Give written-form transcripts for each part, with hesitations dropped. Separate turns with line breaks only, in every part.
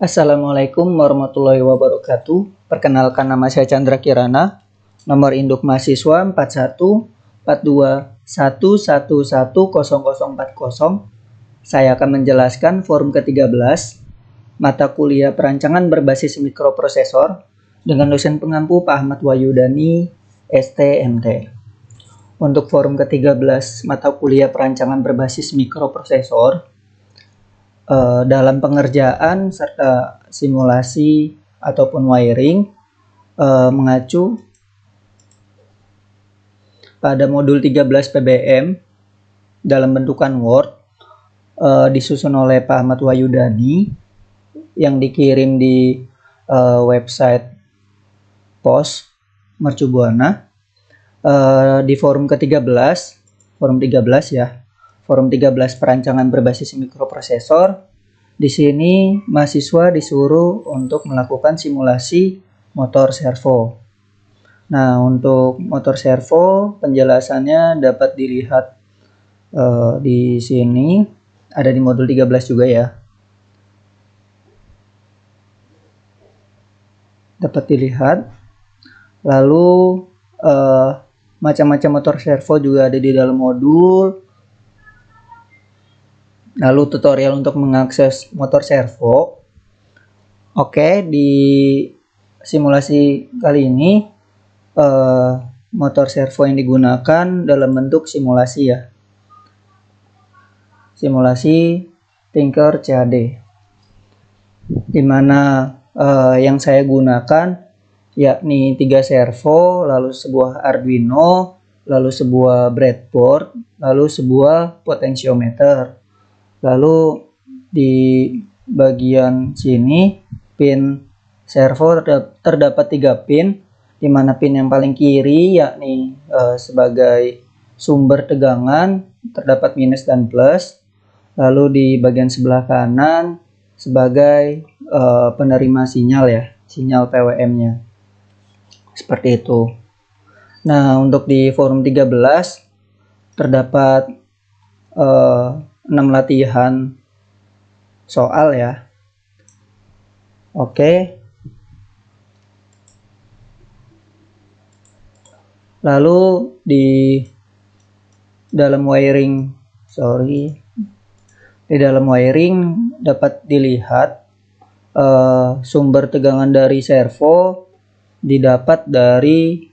Assalamualaikum warahmatullahi wabarakatuh. Perkenalkan, nama saya Chandra Kirana. Nomor induk mahasiswa 414211110040. Saya akan menjelaskan forum ke-13 mata kuliah perancangan berbasis mikroprosesor dengan dosen pengampu Pak Ahmad Wahyudani, STMT. Untuk forum ke-13 mata kuliah perancangan berbasis mikroprosesor dalam pengerjaan serta simulasi ataupun wiring mengacu pada modul 13 PBM dalam bentukan Word disusun oleh Pak Ahmad Wahyudani yang dikirim di website POS Mercubuana di forum ke-13, forum 13 ya. Forum 13 perancangan berbasis mikroprosesor. Di sini mahasiswa disuruh untuk melakukan simulasi motor servo. Nah, untuk motor servo penjelasannya dapat dilihat di sini, ada di modul 13 juga ya. Dapat dilihat. Lalu macam-macam motor servo juga ada di dalam modul. Lalu tutorial untuk mengakses motor servo. Oke, di simulasi kali ini motor servo yang digunakan dalam bentuk simulasi ya. Simulasi Tinker CAD. Di mana yang saya gunakan yakni 3 servo, lalu sebuah Arduino, lalu sebuah breadboard, lalu sebuah potentiometer. Lalu di bagian sini pin servo terdapat 3 pin, di mana pin yang paling kiri yakni sebagai sumber tegangan terdapat minus dan plus. Lalu di bagian sebelah kanan sebagai penerima sinyal ya, sinyal PWM-nya. Seperti itu. Nah, untuk di forum 13 terdapat 6 latihan soal ya. Oke. Lalu di dalam wiring dapat dilihat sumber tegangan dari servo didapat dari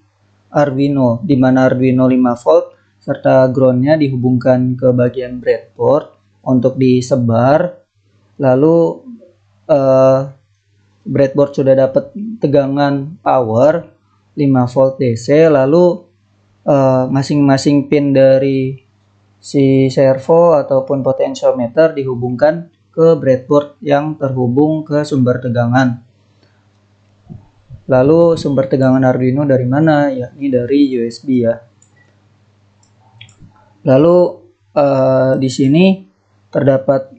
Arduino, di mana Arduino 5 volt serta groundnya dihubungkan ke bagian breadboard untuk disebar. Lalu breadboard sudah dapat tegangan power 5 volt DC. Lalu masing-masing pin dari si servo ataupun potentiometer dihubungkan ke breadboard yang terhubung ke sumber tegangan. Lalu sumber tegangan Arduino dari mana? Yakni dari USB ya. Lalu di sini terdapat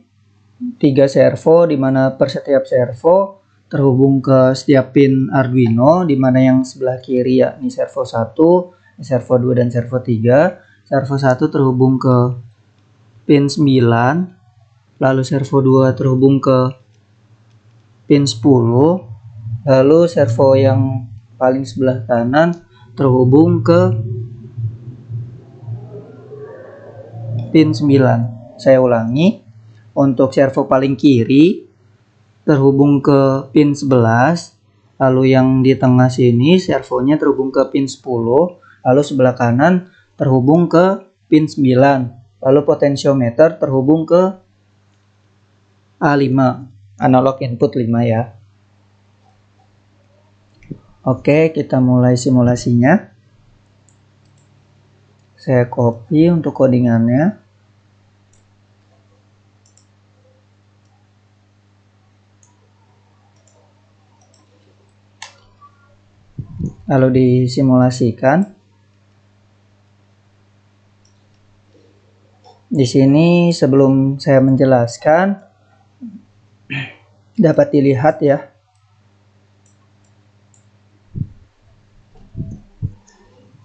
3 servo, di mana per setiap servo terhubung ke setiap pin Arduino, di mana yang sebelah kiri yakni servo 1, servo 2 dan servo 3. Servo 1 terhubung ke pin 9, lalu servo 2 terhubung ke pin 10, lalu servo yang paling sebelah kanan terhubung ke pin 9. Saya ulangi, untuk servo paling kiri terhubung ke pin 11, lalu yang di tengah sini servonya terhubung ke pin 10, lalu sebelah kanan terhubung ke pin 9, lalu potentiometer terhubung ke A5, analog input 5 ya. Oke, kita mulai simulasinya. Saya copy untuk codingannya. Lalu disimulasikan. Di sini sebelum saya menjelaskan dapat dilihat ya.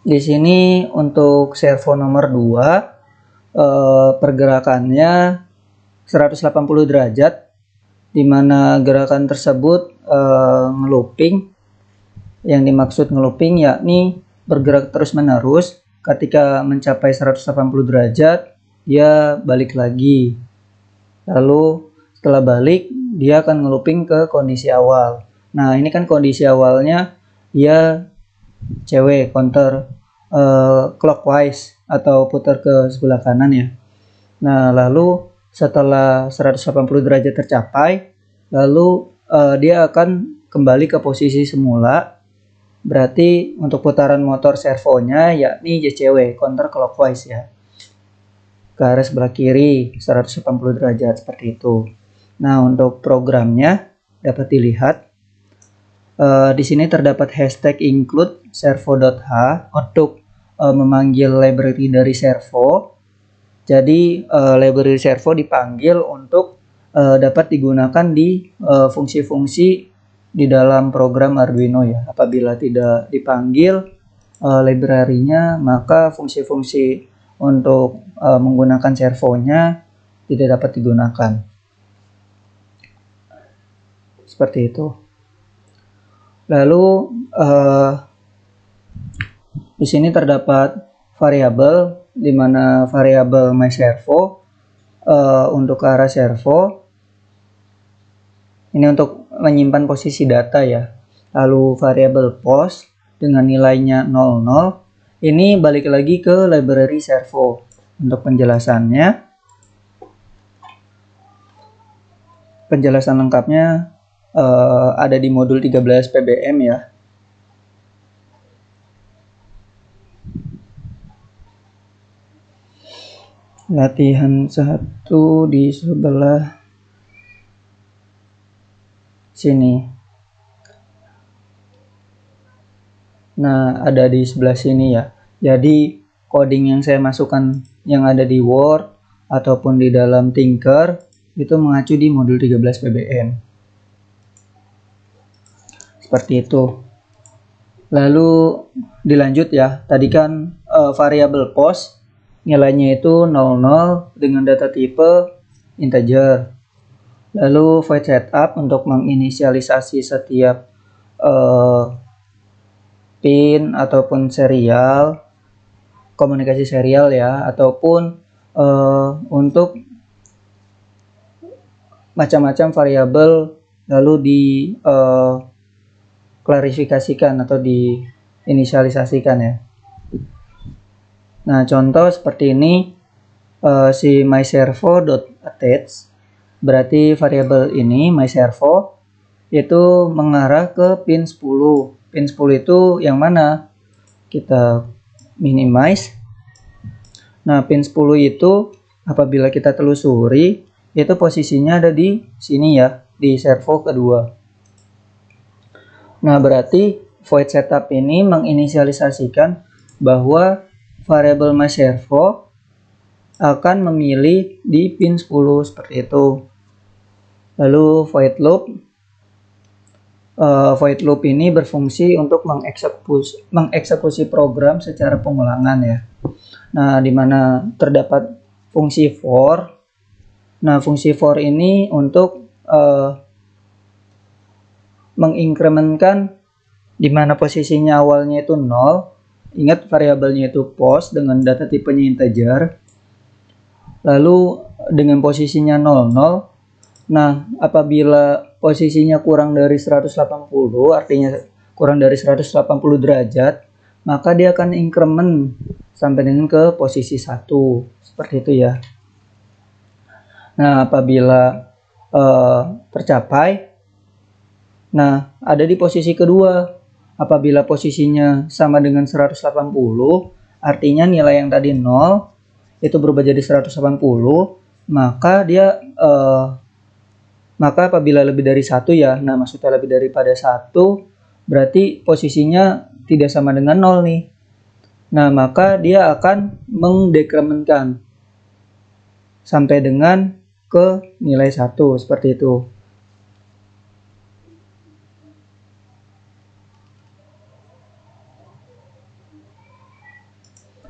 Di sini untuk servo nomor 2 pergerakannya 180 derajat di mana gerakan tersebut ngelooping. Yang dimaksud ngelooping yakni bergerak terus-menerus. Ketika mencapai 180 derajat, dia balik lagi. Lalu setelah balik, dia akan ngelooping ke kondisi awal. Nah, ini kan kondisi awalnya dia cewek counter clockwise atau putar ke sebelah kanan ya. Nah, lalu setelah 180 derajat tercapai, lalu dia akan kembali ke posisi semula. Berarti untuk putaran motor servonya yakni JCW, counter clockwise ya. Ke arah sebelah kiri 180 derajat seperti itu. Nah, untuk programnya dapat dilihat. Di sini terdapat hashtag include servo.h untuk memanggil library dari servo. Jadi library servo dipanggil untuk dapat digunakan di fungsi-fungsi di dalam program Arduino ya. Apabila tidak dipanggil library-nya, maka fungsi-fungsi untuk menggunakan servonya tidak dapat digunakan. Seperti itu. Lalu di sini terdapat variabel, di mana variabel myServo untuk ke arah servo. Ini untuk menyimpan posisi data ya. Lalu variabel post dengan nilainya 00. Ini balik lagi ke library servo. Untuk penjelasannya, penjelasan lengkapnya ada di modul 13 PBM ya. Latihan 1 di sebelah sini. Nah, ada di sebelah sini ya. Jadi coding yang saya masukkan yang ada di Word ataupun di dalam Tinker itu mengacu di modul 13 PBM. Seperti itu. Lalu dilanjut ya. Tadi kan variabel post nilainya itu 00 dengan data tipe integer. Lalu void setup untuk menginisialisasi setiap pin ataupun serial, komunikasi serial ya, ataupun untuk macam-macam variabel lalu di klarifikasikan atau diinisialisasikan ya. Nah, contoh seperti ini si myServo.attach. Berarti variabel ini myServo itu mengarah ke pin 10. Pin 10 itu yang mana? Kita minimize. Nah, pin 10 itu apabila kita telusuri itu posisinya ada di sini ya, di servo kedua. Nah, berarti void setup ini menginisialisasikan bahwa variabel myServo akan memilih di pin 10 seperti itu. Lalu void loop ini berfungsi untuk mengeksekusi program secara pengulangan ya. Nah, di mana terdapat fungsi for. Nah, fungsi for ini untuk menginkrementkan di mana posisinya awalnya itu 0. Ingat variabelnya itu post dengan data tipenya integer. Lalu dengan posisinya 00. Nah, apabila posisinya kurang dari 180, artinya kurang dari 180 derajat, maka dia akan increment sampai dengan ke posisi 1. Seperti itu ya. Nah, apabila tercapai, nah ada di posisi kedua. Apabila posisinya sama dengan 180, artinya nilai yang tadi 0 itu berubah jadi 180, maka dia maka apabila lebih dari 1 ya, nah maksudnya lebih daripada 1, berarti posisinya tidak sama dengan 0 nih. Nah, maka dia akan mengdekrementkan sampai dengan ke nilai 1, seperti itu.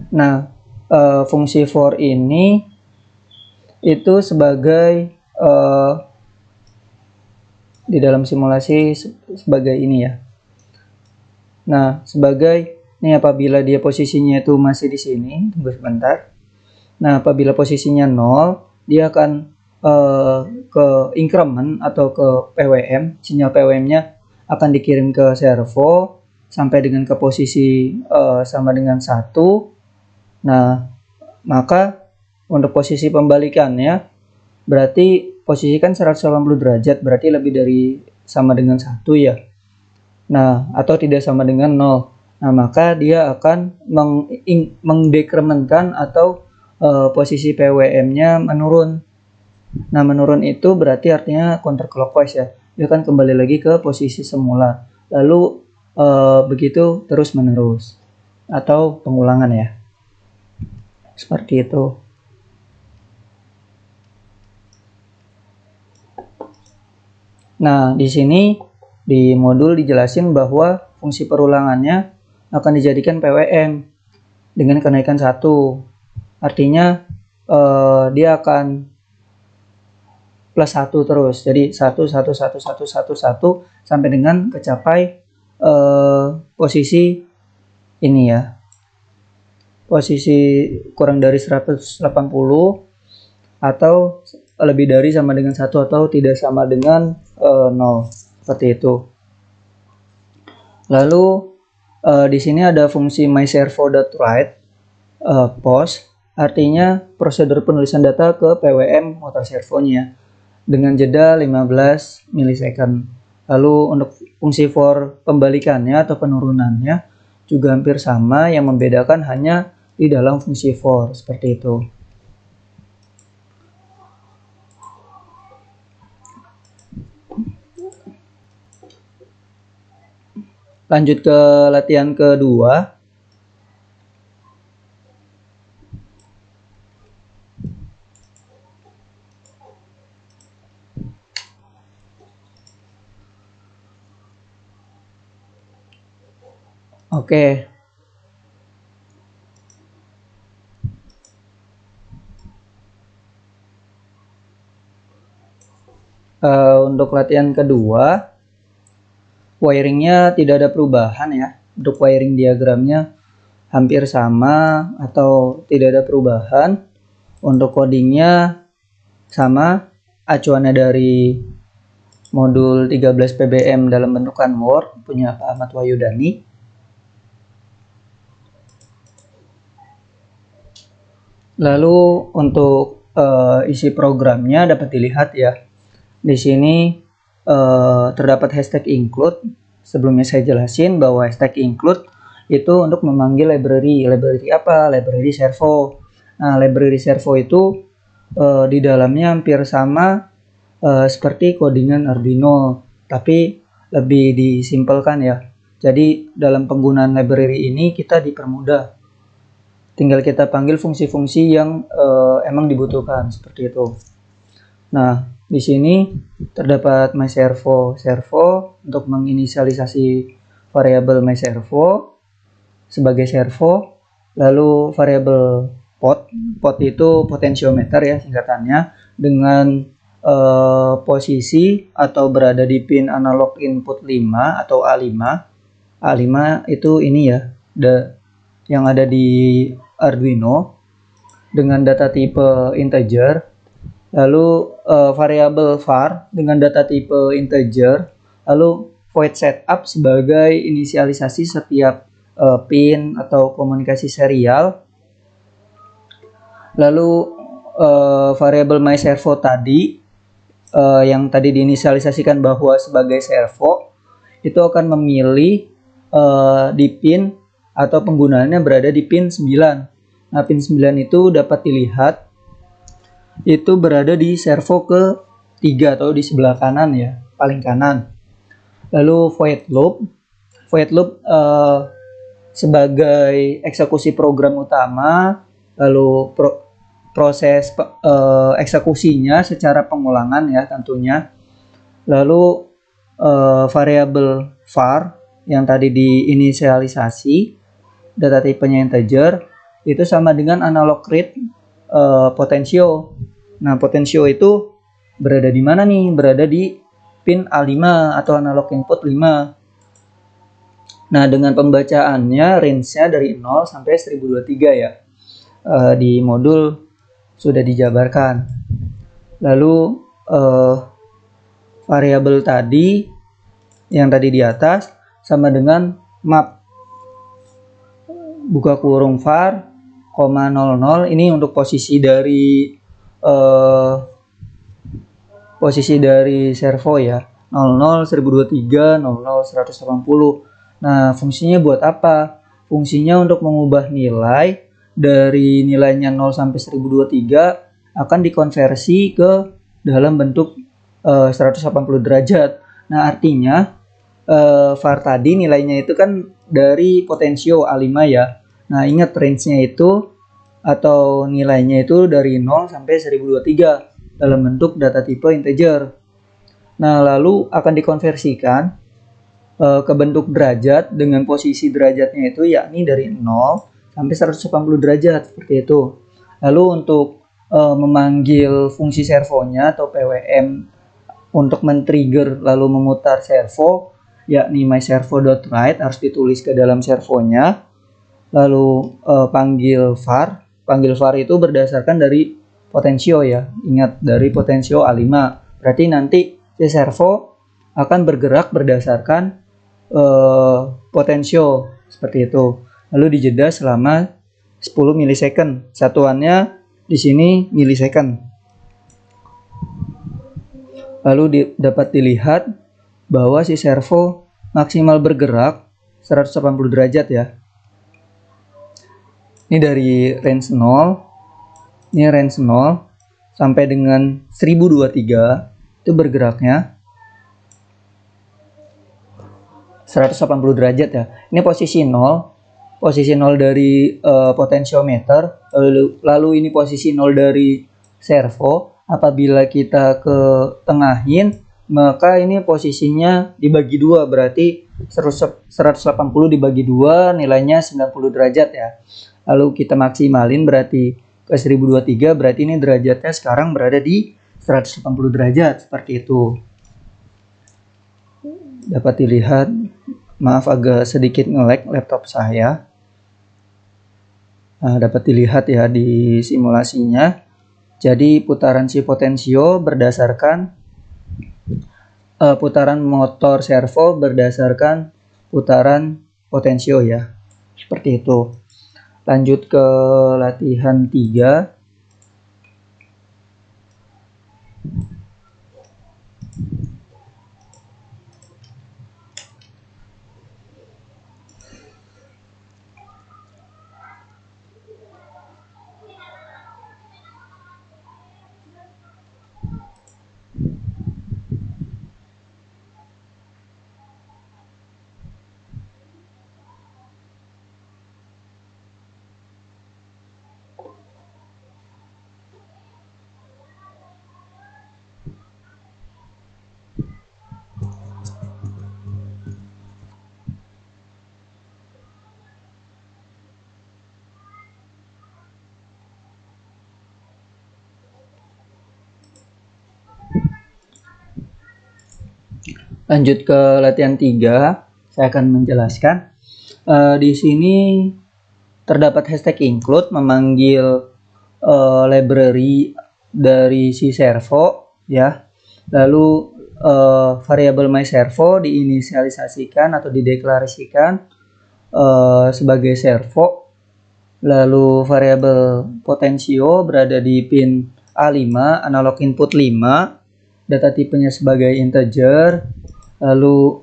Nah, fungsi for ini itu sebagai di dalam simulasi sebagai ini ya. Nah, sebagai ini apabila dia posisinya itu masih di sini, tunggu sebentar. Nah, apabila posisinya 0, dia akan ke increment atau ke PWM, sinyal PWM-nya akan dikirim ke servo sampai dengan ke posisi sama dengan 1. Nah, maka untuk posisi pembalikannya berarti posisi kan 180 derajat, berarti lebih dari sama dengan 1 ya. Nah, atau tidak sama dengan 0. Nah, maka dia akan mengdekrementkan atau posisi PWM-nya menurun. Nah, menurun itu berarti artinya counterclockwise ya. Dia akan kembali lagi ke posisi semula. Lalu begitu terus menerus atau pengulangan ya. Seperti itu. Nah, di sini di modul dijelasin bahwa fungsi perulangannya akan dijadikan PWM dengan kenaikan 1. Artinya dia akan plus 1 terus. Jadi 1 1 1 1 1 1 sampai dengan kecapai posisi ini ya. Posisi kurang dari 180 atau lebih dari sama dengan 1 atau tidak sama dengan 0. Seperti itu. Lalu di sini ada fungsi myServo.write POS, artinya prosedur penulisan data ke PWM motor servonya dengan jeda 15 milisecond. Lalu untuk fungsi for pembalikannya atau penurunannya juga hampir sama, yang membedakan hanya di dalam fungsi for, seperti itu. Lanjut ke latihan kedua. Oke. Untuk latihan kedua, wiringnya tidak ada perubahan ya. Untuk wiring diagramnya hampir sama atau tidak ada perubahan. Untuk codingnya sama, acuannya dari modul 13 PBM dalam bentukan Word punya Pak Ahmad Wahyudani. Lalu untuk isi programnya dapat dilihat ya. Di sini terdapat hashtag include. Sebelumnya saya jelasin bahwa hashtag include itu untuk memanggil library. Library apa? Library servo. Nah, library servo itu di dalamnya hampir sama seperti codingan Arduino, tapi lebih disimpelkan ya. Jadi dalam penggunaan library ini kita dipermudah. Tinggal kita panggil fungsi-fungsi yang emang dibutuhkan, seperti itu. Nah, di sini terdapat myServo untuk menginisialisasi variabel myServo sebagai servo, lalu variabel pot itu potentiometer ya singkatannya, dengan posisi atau berada di pin analog input 5 atau A5. A5 itu ini ya, yang ada di Arduino dengan data tipe integer. Lalu variabel var dengan data tipe integer, lalu void setup sebagai inisialisasi setiap pin atau komunikasi serial. Lalu variabel myServo tadi yang tadi diinisialisasikan bahwa sebagai servo itu akan memilih di pin atau penggunaannya berada di pin 9. Nah, pin 9 itu dapat dilihat itu berada di servo ke 3 atau di sebelah kanan ya, paling kanan. Lalu void loop sebagai eksekusi program utama, lalu proses eksekusinya secara pengulangan ya tentunya. Lalu variabel var yang tadi diinisialisasi data tipenya integer itu sama dengan analog read potensio. Nah, potensio itu berada di mana nih? Berada di pin A5 atau analog input 5. Nah, dengan pembacaannya range-nya dari 0 sampai 1023 ya. Di modul sudah dijabarkan. Lalu variabel tadi yang tadi di atas sama dengan map buka kurung var, 00 ini untuk posisi dari servo ya. 00, 1023, 00, 180. Nah, fungsinya buat apa? Fungsinya untuk mengubah nilai dari nilainya 0 sampai 1023 akan dikonversi ke dalam bentuk 180 derajat. Nah, artinya var tadi nilainya itu kan dari potensio A5 ya. Nah, ingat range-nya itu atau nilainya itu dari 0 sampai 1023 dalam bentuk data tipe integer. Nah, lalu akan dikonversikan ke bentuk derajat dengan posisi derajatnya itu yakni dari 0 sampai 180 derajat seperti itu. Lalu untuk memanggil fungsi servonya atau PWM untuk men-trigger lalu memutar servo yakni myServo.write harus ditulis ke dalam servonya. Lalu panggil var. Panggil var itu berdasarkan dari potensio ya. Ingat dari potensio A5. Berarti nanti si servo akan bergerak berdasarkan potensio seperti itu. Lalu dijeda selama 10 milisecond. Satuannya di sini milisecond. Lalu dapat dilihat bahwa si servo maksimal bergerak 180 derajat ya. Ini dari range 0. Ini range 0 sampai dengan 1023 itu bergeraknya 180 derajat ya. Ini posisi 0. Posisi 0 dari potensiometer. Lalu ini posisi 0 dari servo. Apabila kita ke tengahin, maka ini posisinya dibagi 2. Berarti 180 dibagi 2 nilainya 90 derajat ya. Lalu kita maksimalin berarti ke 1023. Berarti ini derajatnya sekarang berada di 180 derajat. Seperti itu. Dapat dilihat, maaf agak sedikit nge-lag laptop saya. Nah, dapat dilihat ya di simulasinya. Jadi putaran si potensio berdasarkan putaran motor servo berdasarkan putaran potensio ya. Seperti itu. Lanjut ke latihan 3. Lanjut ke latihan 3, saya akan menjelaskan. Di sini terdapat hashtag include memanggil library dari si servo ya. Lalu variabel myServo diinisialisasikan atau dideklarasikan sebagai servo. Lalu variabel potensio berada di pin A5, analog input 5, data tipenya sebagai integer. Lalu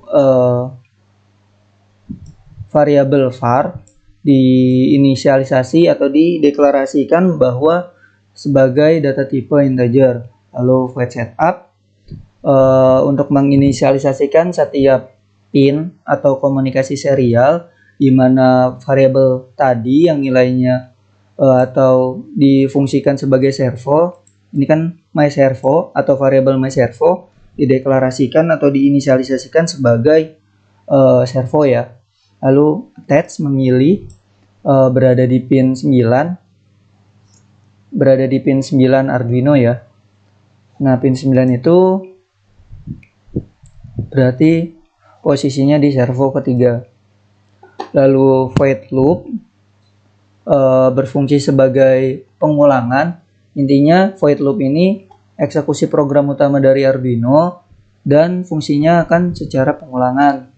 variabel var diinisialisasi atau dideklarasikan bahwa sebagai data tipe integer. Lalu void setup untuk menginisialisasikan setiap pin atau komunikasi serial di mana variabel tadi yang nilainya atau difungsikan sebagai servo, ini kan myServo atau variabel myServo dideklarasikan atau diinisialisasikan sebagai servo ya. Lalu attach memilih berada di pin 9 Arduino ya. Nah, pin 9 itu berarti posisinya di servo ketiga. Lalu void loop berfungsi sebagai pengulangan. Intinya void loop ini eksekusi program utama dari Arduino dan fungsinya akan secara pengulangan.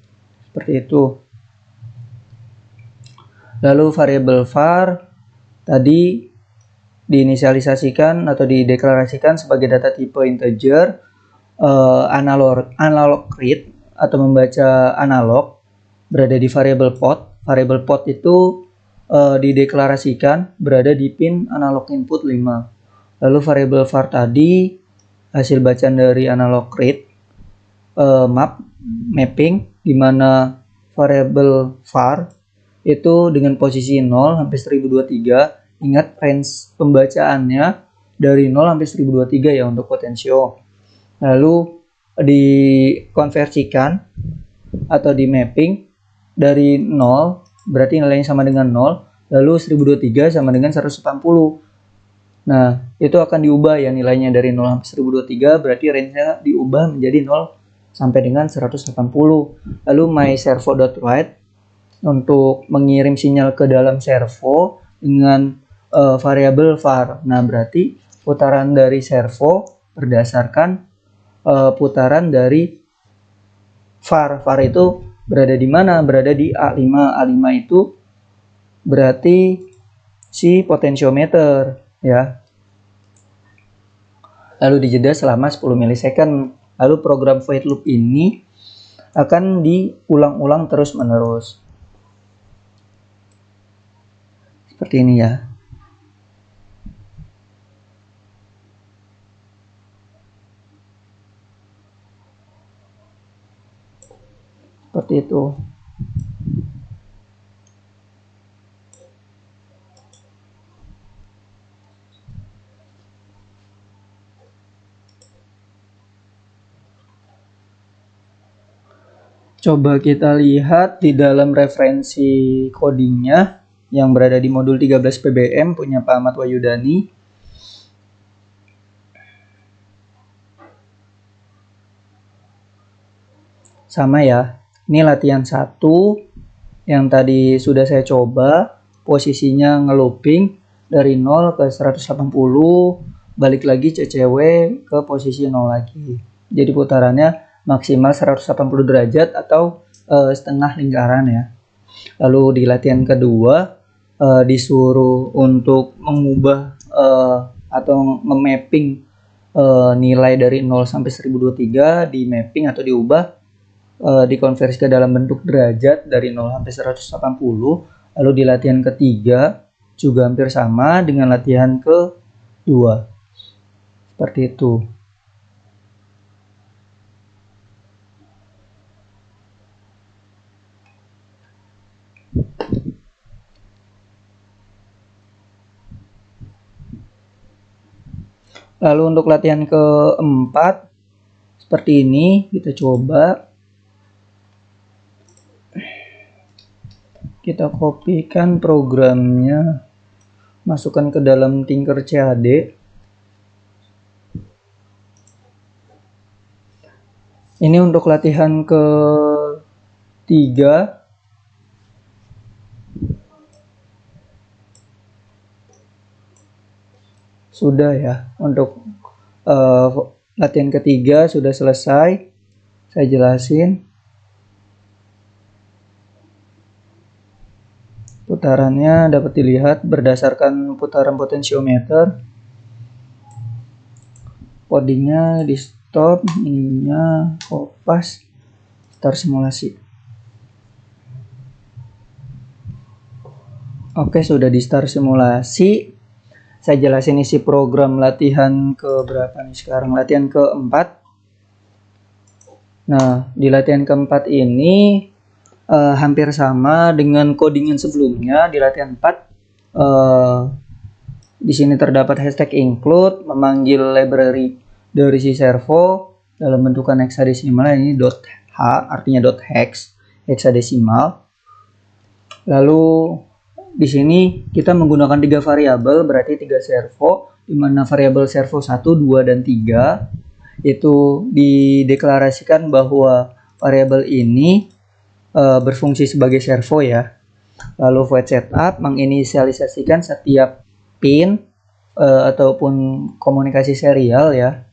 Seperti itu. Lalu variabel var tadi diinisialisasikan atau dideklarasikan sebagai data tipe integer, analog read atau membaca analog berada di variabel pot. Variabel pot itu dideklarasikan berada di pin analog input 5. Lalu variabel var tadi hasil bacaan dari analog read mapping, di mana variabel var itu dengan posisi 0 sampai 1023. Ingat range pembacaannya dari 0 sampai 1023 ya untuk potensio. Lalu dikonversikan atau di mapping dari 0, berarti nilainya sama dengan 0, lalu 1023 sama dengan 180. Nah, itu akan diubah ya nilainya dari 0 sampai 1023, berarti range-nya diubah menjadi 0 sampai dengan 180. Lalu myServo.write untuk mengirim sinyal ke dalam servo dengan variabel var. Nah, berarti putaran dari servo berdasarkan putaran dari var. VAR itu berada di mana? Berada di A5. A5 itu berarti si potensiometer ya. Lalu dijeda selama 10 milisecond. Lalu program void loop ini akan diulang-ulang terus-menerus. Seperti ini ya. Seperti itu. Coba kita lihat di dalam referensi codingnya yang berada di modul 13 PBM punya Pak Ahmad Wahyudani. Sama ya, ini latihan 1 yang tadi sudah saya coba, posisinya ngelooping dari 0 ke 180, balik lagi CCW ke posisi 0 lagi. Jadi putarannya maksimal 180 derajat atau setengah lingkaran ya. Lalu di latihan kedua disuruh untuk mengubah atau nge-mapping nilai dari 0 sampai 1023 di mapping atau diubah dikonversi ke dalam bentuk derajat dari 0 sampai 180. Lalu di latihan ketiga juga hampir sama dengan latihan kedua. Seperti itu. Lalu untuk latihan keempat seperti ini, kita coba. Kita kopikan programnya, masukkan ke dalam Tinkercad. Ini untuk latihan ketiga. Sudah ya, untuk latihan ketiga sudah selesai. Saya jelasin. Putarannya dapat dilihat berdasarkan putaran potensiometer. Codingnya di stop, ininya kopas, start simulasi. Oke, sudah di start simulasi. Saya jelasin isi program latihan ke berapa nih sekarang? Latihan keempat. Nah, di latihan keempat ini hampir sama dengan codingan sebelumnya. Di latihan 4 di sini terdapat hashtag include, memanggil library dari si servo dalam bentukan hexadesimal. Ini .h artinya .hex, hexadesimal. Lalu di sini kita menggunakan 3 variabel, berarti 3 servo, di mana variabel servo 1, 2, dan 3 itu dideklarasikan bahwa variabel ini berfungsi sebagai servo ya. Lalu void setup menginisialisasikan setiap pin ataupun komunikasi serial ya.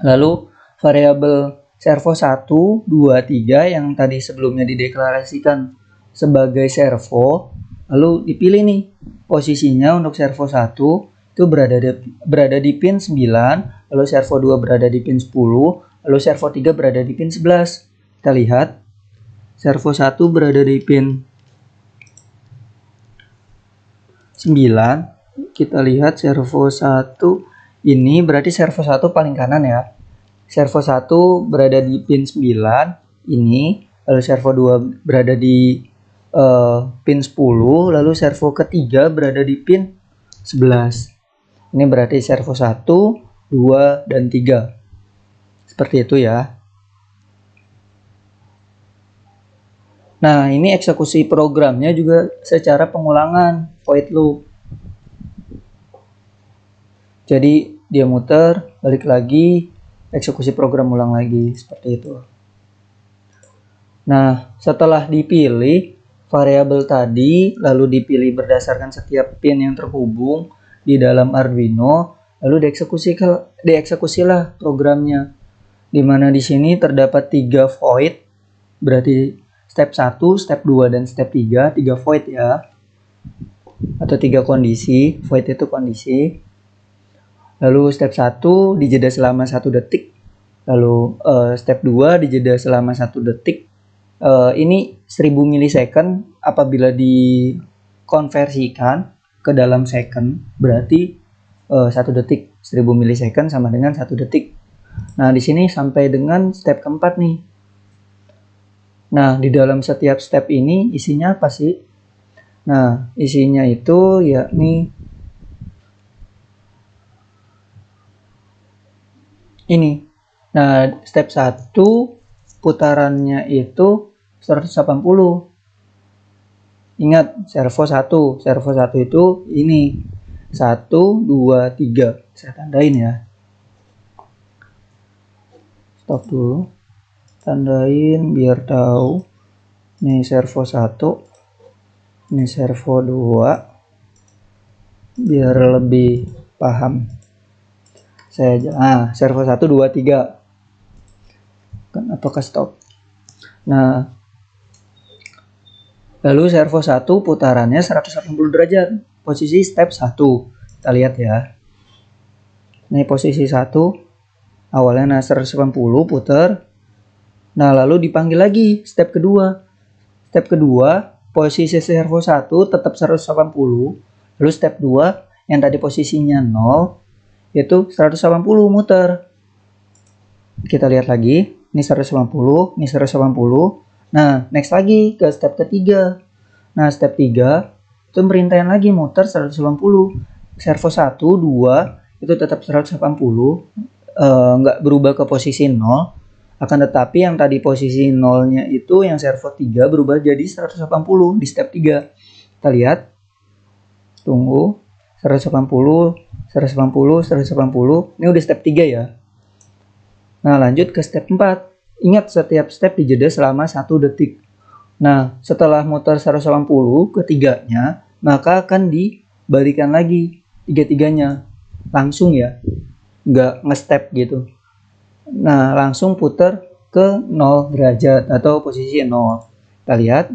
Lalu variabel servo 1, 2, 3 yang tadi sebelumnya dideklarasikan sebagai servo, lalu dipilih nih posisinya untuk servo 1 itu berada di pin 9, lalu servo 2 berada di pin 10, lalu servo 3 berada di pin 11. Kita lihat servo 1 berada di pin 9. Kita lihat servo 1 ini berarti servo 1 paling kanan ya. Servo 1 berada di pin 9 ini, lalu servo 2 berada di pin 10, lalu servo ketiga berada di pin 11. Ini berarti servo 1, 2, dan 3. Seperti itu ya. Nah, ini eksekusi programnya juga secara pengulangan, void loop. Jadi dia muter, balik lagi, eksekusi program ulang lagi, seperti itu. Nah, setelah dipilih variabel tadi, lalu dipilih berdasarkan setiap pin yang terhubung di dalam Arduino, lalu dieksekusilah programnya. Dimana di sini terdapat 3 void, berarti step 1, step 2, dan step 3, 3 void ya. Atau 3 kondisi, void itu kondisi. Lalu step 1 dijeda selama 1 detik. Lalu step 2 dijeda selama 1 detik. Ini 1000 milisecond apabila dikonversikan ke dalam second, berarti 1 detik 1000 milisecond sama dengan 1 detik. Nah, di sini sampai dengan step keempat nih. Nah, di dalam setiap step ini isinya apa sih? Nah, isinya itu yakni ini. Nah, step 1 putarannya itu 180. Ingat, servo 1. Servo 1 itu ini. 1, 2, 3. Saya tandain ya. Stop dulu. Tandain biar tahu. Ini servo 1. Ini servo 2. Biar lebih paham. Servo 1, 2, 3. Apakah stop? Nah, lalu servo 1 putarannya 180 derajat. Posisi step 1. Kita lihat ya. Ini posisi 1. Awalnya 180 putar. Nah, lalu dipanggil lagi step kedua. Step kedua, posisi servo 1 tetap 180. Lalu step 2 yang tadi posisinya 0 yaitu 180 muter. Kita lihat lagi. Ini 180, ini 180. Nah, next lagi ke step ketiga. Nah, step 3 itu perintahan lagi muter 180. Servo 1, 2 itu tetap 180, nggak berubah ke posisi 0. Akan tetapi yang tadi posisi 0-nya itu yang servo 3 berubah jadi 180 di step 3. Kita lihat. Tunggu. 180, 180, 180. Ini udah step 3 ya. Nah, lanjut ke step 4. Ingat, setiap step dijeda selama 1 detik. Nah, setelah muter 180 ketiganya, maka akan dibalikan lagi tiga-tiganya. Langsung ya. Nggak nge-step gitu. Nah, langsung putar ke 0 derajat atau posisi 0. Kita lihat.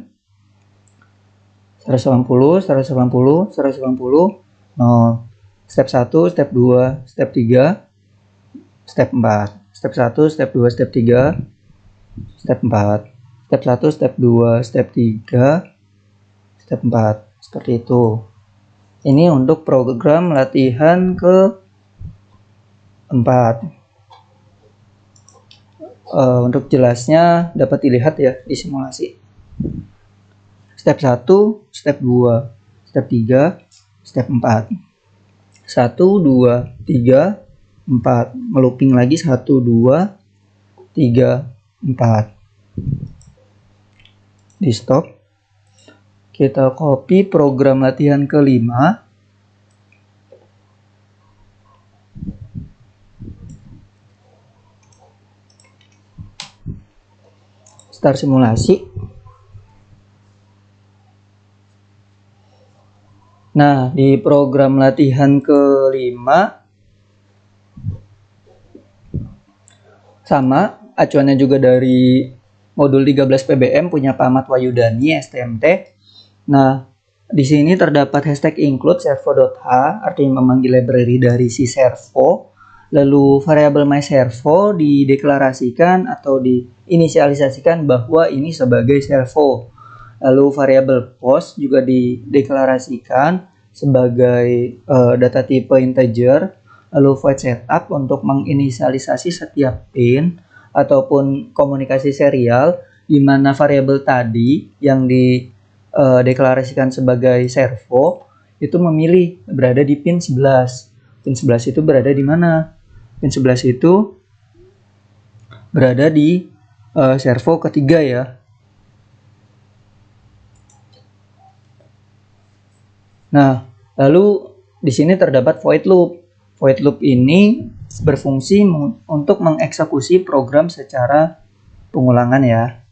180, 180, 180, 0. Step 1, step 2, step 3, step 4. Step 1, step 2, step 3, step 4. Step 1, step 2, step 3, step 4. Seperti itu. Ini untuk program latihan ke 4. Untuk jelasnya dapat dilihat ya di simulasi. Step 1, step 2, step 3, step 4. 1, 2, 3, 4. Ngelooping lagi 1, 2, 3, 4. Di stop. Kita copy program latihan ke-5. Start simulasi. Nah, di program latihan kelima sama, acuannya juga dari modul 13 PBM punya Pak Ahmad Wahyudani STMT. Nah, di sini terdapat hashtag include servo.h, artinya memanggil library dari si servo. Lalu variabel myServo dideklarasikan atau diinisialisasikan bahwa ini sebagai servo. Lalu variabel post juga dideklarasikan sebagai data tipe integer. Lalu void setup untuk menginisialisasi setiap pin ataupun komunikasi serial, di mana variabel tadi yang dideklarasikan sebagai servo itu memilih berada di pin 11. Pin 11 itu berada di mana? Pin 11 itu berada di servo ketiga ya. Nah, lalu di sini terdapat void loop. Void loop ini berfungsi untuk mengeksekusi program secara pengulangan ya.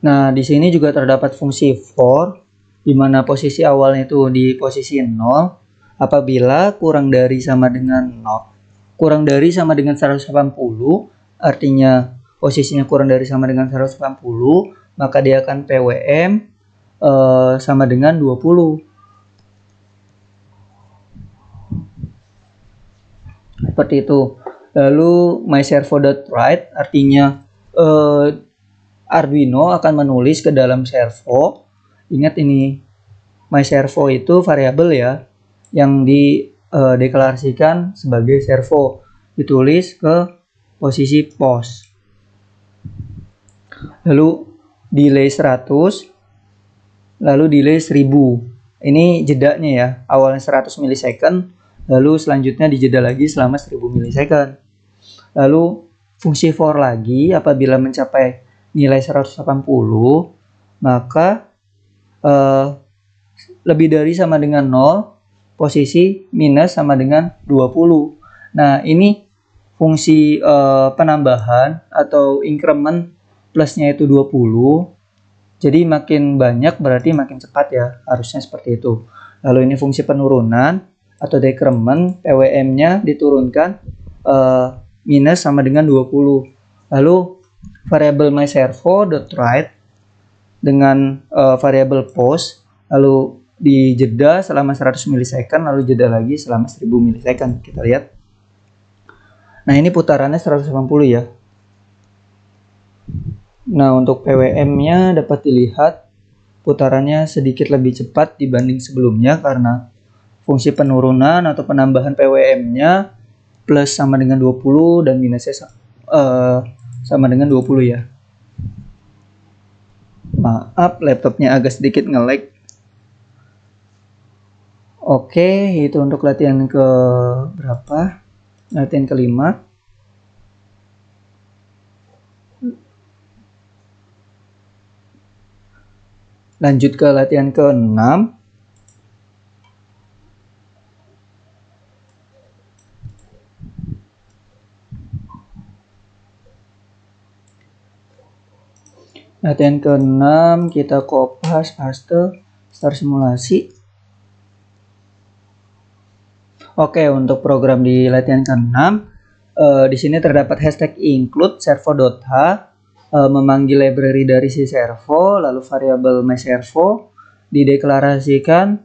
Nah, di sini juga terdapat fungsi for, di mana posisi awalnya itu di posisi 0. Apabila kurang dari sama dengan 0, kurang dari sama dengan 180, artinya posisinya kurang dari sama dengan 180, maka dia akan PWM sama dengan 20. Seperti itu. Lalu myServo.write artinya Arduino akan menulis ke dalam servo. Ingat ini myServo itu variabel ya, yang dideklarasikan sebagai servo, ditulis ke posisi post. Lalu delay 100, lalu delay 1000. Ini jedanya ya, awalnya 100 milisecond, lalu selanjutnya dijeda lagi selama 1000 milisecond. Lalu fungsi for lagi, apabila mencapai nilai 180, maka lebih dari sama dengan 0, posisi minus sama dengan 20. Nah, ini fungsi penambahan atau increment plusnya itu 20. Jadi makin banyak berarti makin cepat ya, harusnya seperti itu. Lalu ini fungsi penurunan atau decrement, PWM-nya diturunkan minus sama dengan 20. Lalu variabel myServo.write dengan variabel post, lalu dijeda selama 100 milisecond, lalu jeda lagi selama 1000 milisecond. Kita lihat. Nah, ini putarannya 180 ya. Nah, untuk PWM-nya dapat dilihat putarannya sedikit lebih cepat dibanding sebelumnya karena fungsi penurunan atau penambahan PWM-nya plus sama dengan 20 dan minusnya sama dengan 20 ya. Maaf, laptopnya agak sedikit nge-lag. Oke, itu untuk latihan ke berapa? Latihan kelima. Lanjut ke latihan ke-6. Latihan ke-6 kita kopas, paste, start simulasi. Oke, untuk program di latihan ke-6, di sini terdapat hashtag include servo.h, memanggil library dari si servo, lalu variabel myServo dideklarasikan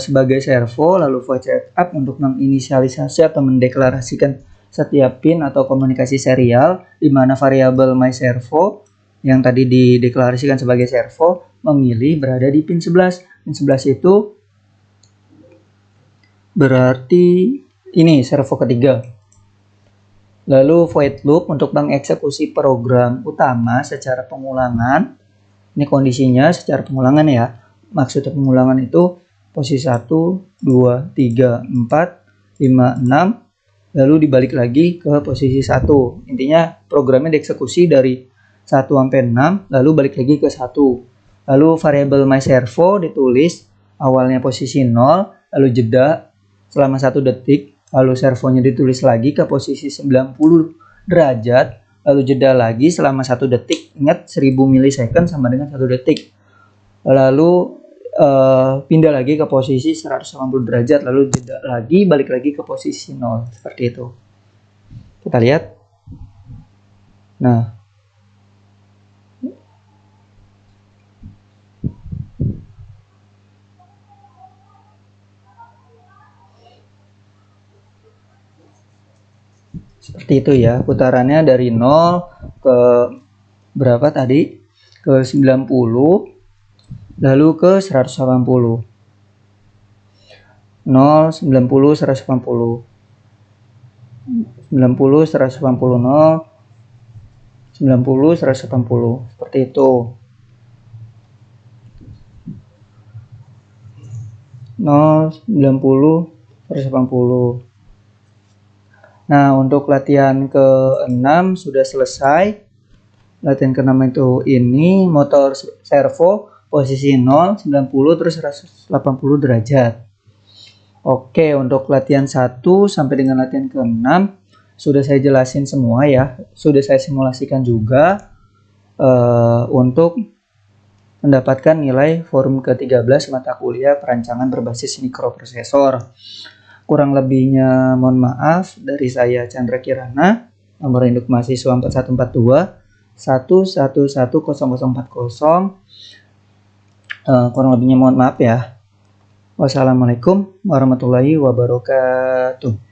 sebagai servo, lalu void setup untuk menginisialisasi atau mendeklarasikan setiap pin atau komunikasi serial, di mana variabel myServo yang tadi dideklarasikan sebagai servo memilih berada di pin 11. Pin 11 itu berarti ini servo ketiga. Lalu void loop untuk mengeksekusi program utama secara pengulangan. Ini kondisinya secara pengulangan ya. Maksudnya pengulangan itu posisi 1, 2, 3, 4, 5, 6. Lalu dibalik lagi ke posisi 1. Intinya programnya dieksekusi dari 1 sampai 6, lalu balik lagi ke 1. Lalu variabel myServo ditulis awalnya posisi 0, lalu jeda selama 1 detik, lalu servonya ditulis lagi ke posisi 90 derajat, lalu jeda lagi selama 1 detik. Ingat 1000 milisecond sama dengan 1 detik. Lalu pindah lagi ke posisi 180 derajat, lalu jeda lagi, balik lagi ke posisi 0. Seperti itu. Kita lihat. Nah, seperti itu ya, putarannya dari 0 ke berapa tadi? Ke 90, lalu ke 180. 0, 90, 180. 90, 180, 0, 90, 180. Seperti itu. 0, 90, 180. Nah, untuk latihan ke-6 sudah selesai. Latihan ke-6 itu ini motor servo posisi 0, 90 terus 180 derajat. Oke, untuk latihan 1 sampai dengan latihan ke-6 sudah saya jelasin semua ya. Sudah saya simulasikan juga untuk mendapatkan nilai forum ke-13 mata kuliah perancangan berbasis mikroprosesor. Kurang lebihnya mohon maaf. Dari saya Chandra Kirana, nomor induk mahasiswa 4142 1110040. Kurang lebihnya mohon maaf ya. Wassalamualaikum warahmatullahi wabarakatuh.